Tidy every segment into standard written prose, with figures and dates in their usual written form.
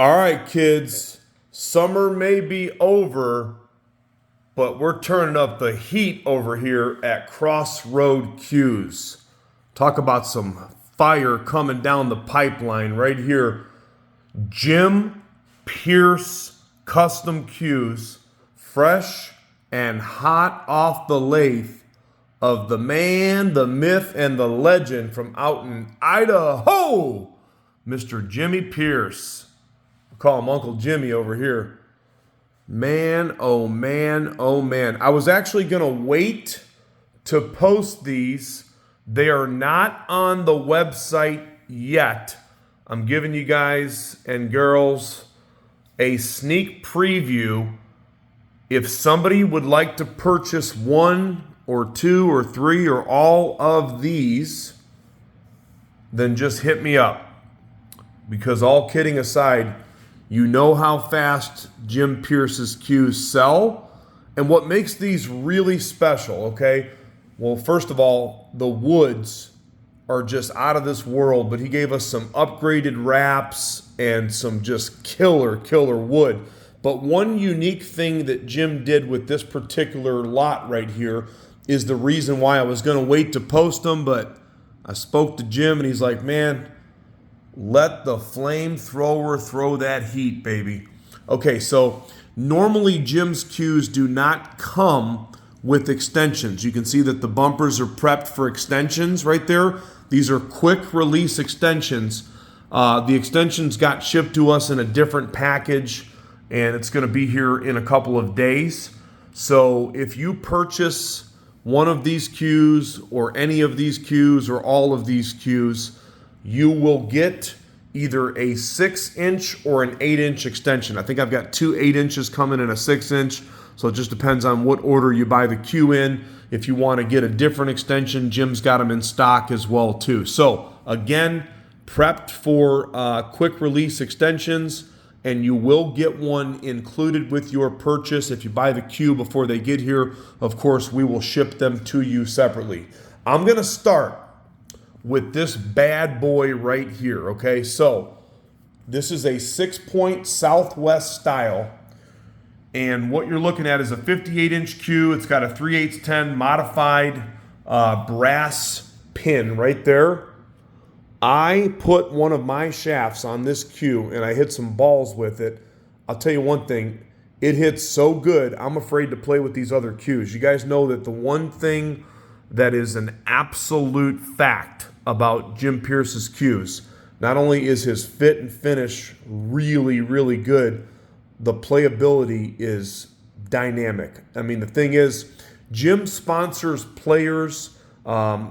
All right, kids, summer may be over, but we're turning up the heat over here at Crossroad Cues. Talk about some fire coming down the pipeline right here. Jim Pierce Custom Cues, fresh and hot off the lathe of the man, the myth, and the legend from out in Idaho, Mr. Jimmy Pierce. Call him Uncle Jimmy over here. Man, oh man, oh man. I was actually going to wait to post these. They are not on the website yet. I'm giving you guys and girls a sneak preview. If somebody would like to purchase one or two or three or all of these, then just hit me up. Because all kidding aside, you know how fast Jim Pierce's cues sell. And what makes these really special, okay? Well, first of all, the woods are just out of this world, but he gave us some upgraded wraps and some just killer wood. But one unique thing that Jim did with this particular lot right here is the reason why I was going to wait to post them, but I spoke to Jim and he's like, man, let the flamethrower throw that heat, baby. Okay, so normally Jim's cues do not come with extensions. You can see that the bumpers are prepped for extensions right there. These are quick release extensions. The extensions got shipped to us in a different package, and it's going to be here in a couple of days. So if you purchase one of these cues or any of these cues or all of these cues, you will get either a 6-inch or an 8-inch extension. I think I've got two 8 inches coming and a 6-inch. So it just depends on what order you buy the cue in. If you want to get a different extension, Jim's got them in stock as well too. So again, prepped for quick release extensions, and you will get one included with your purchase. If you buy the cue before they get here, of course, we will ship them to you separately. I'm going to start with this bad boy right here, okay? So this is a 6-point Southwest style, and what you're looking at is a 58-inch cue. It's got a 3/8-10 modified brass pin right there. I put one of my shafts on this cue and I hit some balls with it. I'll tell you one thing, it hits so good, I'm afraid to play with these other cues. You guys know that the one thing that is an absolute fact about Jim Pierce's cues, not only is his fit and finish really good, the playability is dynamic. I mean, the thing is, Jim sponsors players.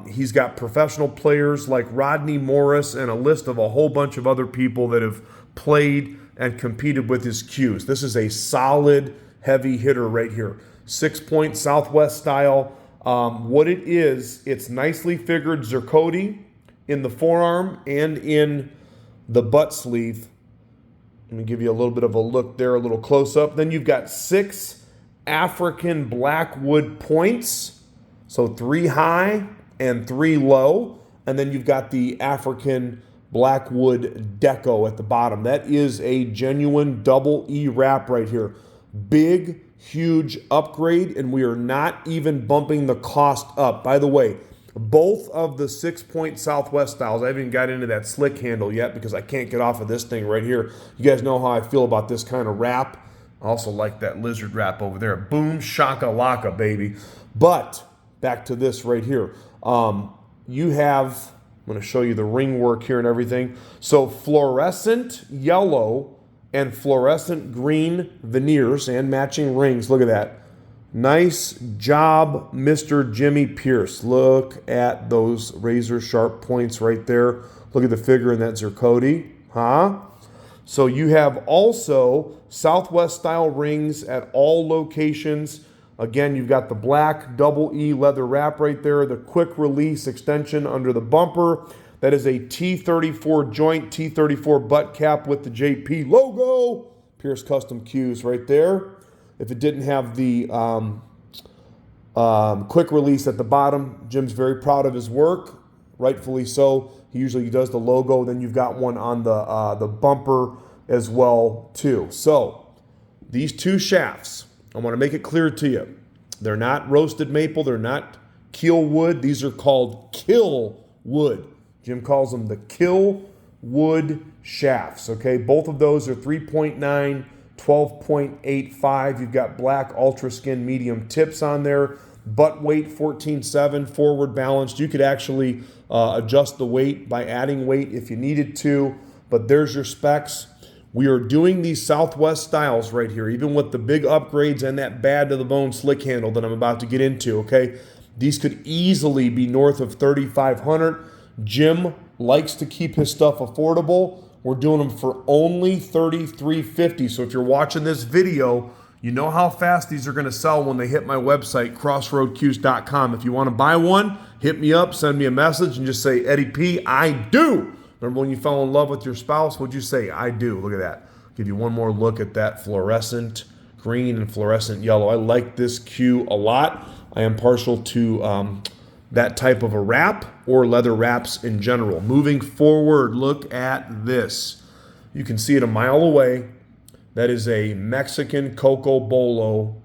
He's got professional players like Rodney Morris and a list of a whole bunch of other people that have played and competed with his cues. This is a solid, heavy hitter right here. 6-point Southwest style. What it is, it's nicely figured zircote in the forearm and in the butt sleeve. Let me give you a little bit of a look there, a little close up. Then you've got 6 African Blackwood points. So 3 high and 3 low. And then you've got the African Blackwood Deco at the bottom. That is a genuine double E wrap right here. Big, huge upgrade, and we are not even bumping the cost up. By the way, both of the 6-point Southwest styles, I haven't even got into that slick handle yet because I can't get off of this thing right here. You guys know how I feel about this kind of wrap. I also like that lizard wrap over there. Boom, shakalaka, baby. But back to this right here. You have, I'm going to show you the ring work here and everything. So Florescent Yello and Florescent Green Veneers and matching rings. Look at that. Nice job, Mr. Jimmy Pierce. Look at those razor sharp points right there. Look at the figure in that zircote. Huh? So you have also Southwest style rings at all locations. Again, you've got the black double E leather wrap right there, the quick release extension under the bumper. That is a T34 joint, T34 butt cap with the JP logo. Pierce Custom Cues right there. If it didn't have the quick release at the bottom, Jim's very proud of his work, rightfully so. He usually does the logo. Then you've got one on the bumper as well too. So these two shafts, I want to make it clear to you, they're not roasted maple, they're not Killwood. These are called Killwood. Jim calls them the Killwood shafts, okay? Both of those are 3.9, 12.85. You've got black ultra skin medium tips on there. Butt weight 14.7, forward balanced. You could actually adjust the weight by adding weight if you needed to, but there's your specs. We are doing these Southwest styles right here, even with the big upgrades and that bad to the bone slick handle that I'm about to get into, okay? These could easily be north of $3,500. Jim likes to keep his stuff affordable. We're doing them for only $3,350. So if you're watching this video, you know how fast these are going to sell when they hit my website, crossroadcues.com. If you want to buy one, hit me up, send me a message, and just say, Eddie P, I do. Remember when you fell in love with your spouse? What'd you say? I do. Look at that. Give you one more look at that fluorescent green and fluorescent yellow. I like this cue a lot. I am partial to that type of a wrap or leather wraps in general. Moving forward, look at this. You can see it a mile away. That is a Mexican Cocobolo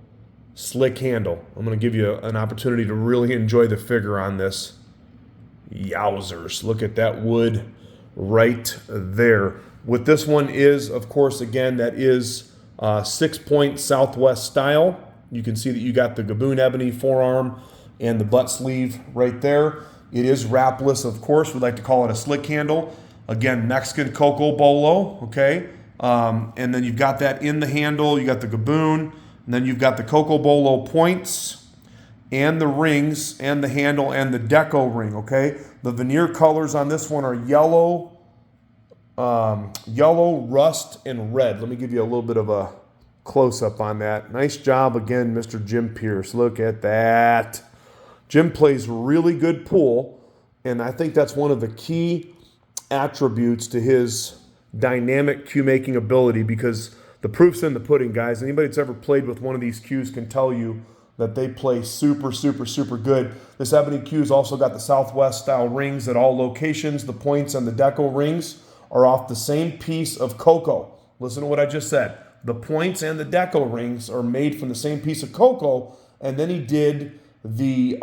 slick handle. I'm going to give you an opportunity to really enjoy the figure on this. Yowzers. Look at that wood right there. What this one is, of course, again, that is 6-point Southwest style. You can see that you got the Gaboon ebony forearm and the butt sleeve right there. It is wrapless, of course. We like to call it a slick handle. Again, Mexican Cocobolo, okay? And then you've got that in the handle. You got the Gaboon, and then you've got the Cocobolo points and the rings and the handle and the Deco ring, okay? The veneer colors on this one are yellow, rust, and red. Let me give you a little bit of a close-up on that. Nice job again, Mr. Jim Pierce. Look at that. Jim plays really good pool, and I think that's one of the key attributes to his dynamic cue making ability, because the proof's in the pudding, guys. Anybody that's ever played with one of these cues can tell you that they play super, super, super good. This ebony cue's also got the Southwest style rings at all locations. The points and the Deco rings are off the same piece of Cocco. Listen to what I just said. The points and the Deco rings are made from the same piece of Cocco, and then he did the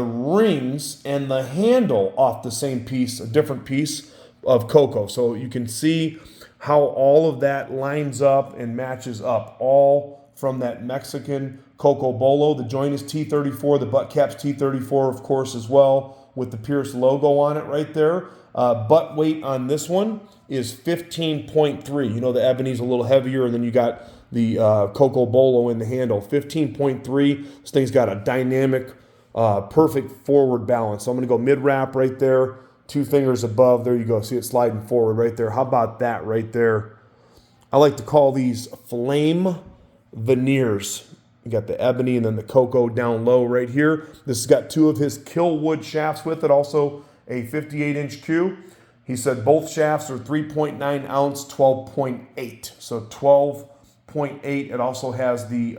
rings and the handle off the same piece, a different piece of Cocco. So you can see how all of that lines up and matches up, all from that Mexican Cocobolo. The joint is T34, the butt cap's T34, of course, as well, with the Pierce logo on it right there. Butt weight on this one is 15.3. You know, the ebony's a little heavier, and then you got the Cocobolo in the handle. 15.3. This thing's got a dynamic, perfect forward balance. So I'm going to go mid-wrap right there. 2 fingers above. There you go. See it sliding forward right there. How about that right there? I like to call these Flame Veeners. You got the ebony and then the Cocco down low right here. This has got 2 of his Killwood shafts with it, also a 58-inch cue. He said both shafts are 3.9 ounce, 12.8. So 12.8. It also has the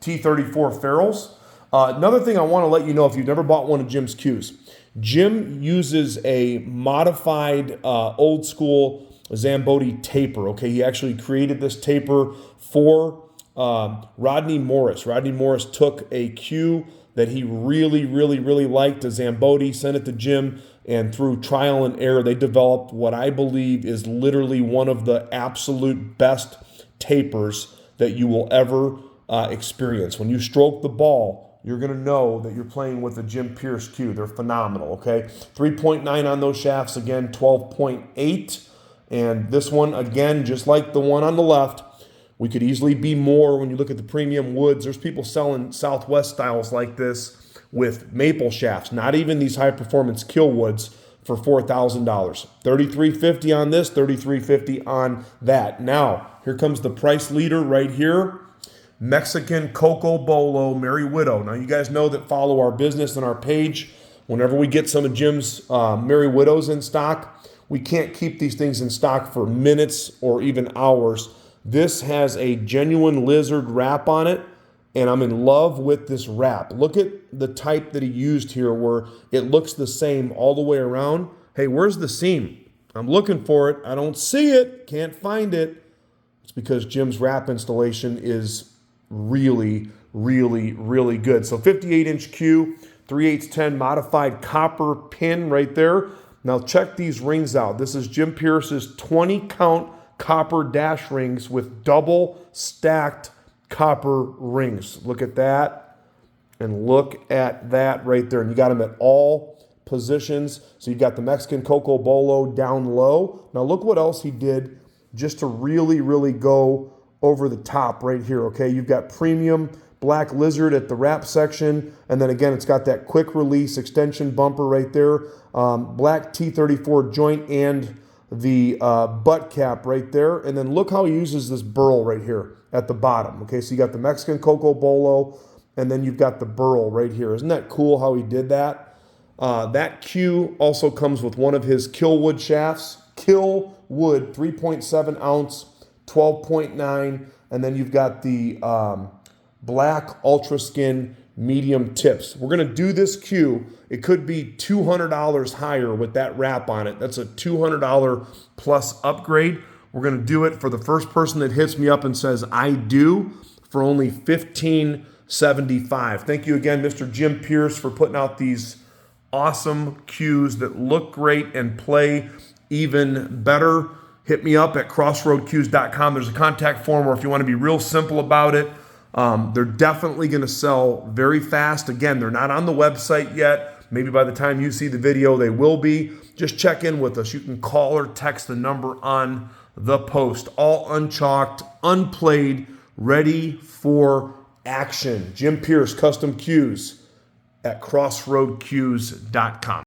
T34 ferrules. Another thing I want to let you know, if you've never bought one of Jim's cues, Jim uses a modified old school Zamboni taper. Okay, he actually created this taper for Rodney Morris. Rodney Morris took a cue that he really, really, really liked, a Zamboni, sent it to Jim, and through trial and error, they developed what I believe is literally one of the absolute best tapers that you will ever experience. When you stroke the ball, you're going to know that you're playing with a Jim Pierce cue. They're phenomenal, okay? 3.9 on those shafts, again, 12.8. And this one, again, just like the one on the left, we could easily be more when you look at the premium woods. There's people selling Southwest styles like this with maple shafts, not even these high-performance Killwoods, for $4,000. $3,350 on this, $3,350 on that. Now, here comes the price leader right here. Mexican Cocobolo Merry Widow. Now, you guys know that follow our business and our page. Whenever we get some of Jim's Merry Widows in stock, we can't keep these things in stock for minutes or even hours. This has a genuine lizard wrap on it, and I'm in love with this wrap. Look at the type that he used here where it looks the same all the way around. Hey, where's the seam? I'm looking for it. I don't see it. Can't find it. It's because Jim's wrap installation is really, really, really good. So 58-inch Q, 3/8 modified copper pin right there. Now check these rings out. This is Jim Pierce's 20-count copper dash rings with double stacked copper rings. Look at that, and look at that right there. And you got them at all positions. So you got the Mexican Cocobolo down low. Now look what else he did just to really, really go over the top right here, okay? You've got premium black lizard at the wrap section, and then again, it's got that quick release extension bumper right there, black T34 joint and the butt cap right there, and then look how he uses this burl right here at the bottom, okay? So you got the Mexican Cocobolo, and then you've got the burl right here. Isn't that cool how he did that? That Q also comes with one of his Killwood shafts, Killwood 3.7 ounce, 12.9, and then you've got the black ultra skin medium tips. We're gonna do this Q. It could be $200 higher with that wrap on it. That's a $200 plus upgrade. We're gonna do it for the first person that hits me up and says, I do, for only $15.75. Thank you again, Mr. Jim Pierce, for putting out these awesome Qs that look great and play even better. Hit me up at crossroadqs.com. There's a contact form where if you want to be real simple about it, they're definitely going to sell very fast. Again, they're not on the website yet. Maybe by the time you see the video, they will be. Just check in with us. You can call or text the number on the post. All unchalked, unplayed, ready for action. Jim Pierce, Custom Qs at crossroadqs.com.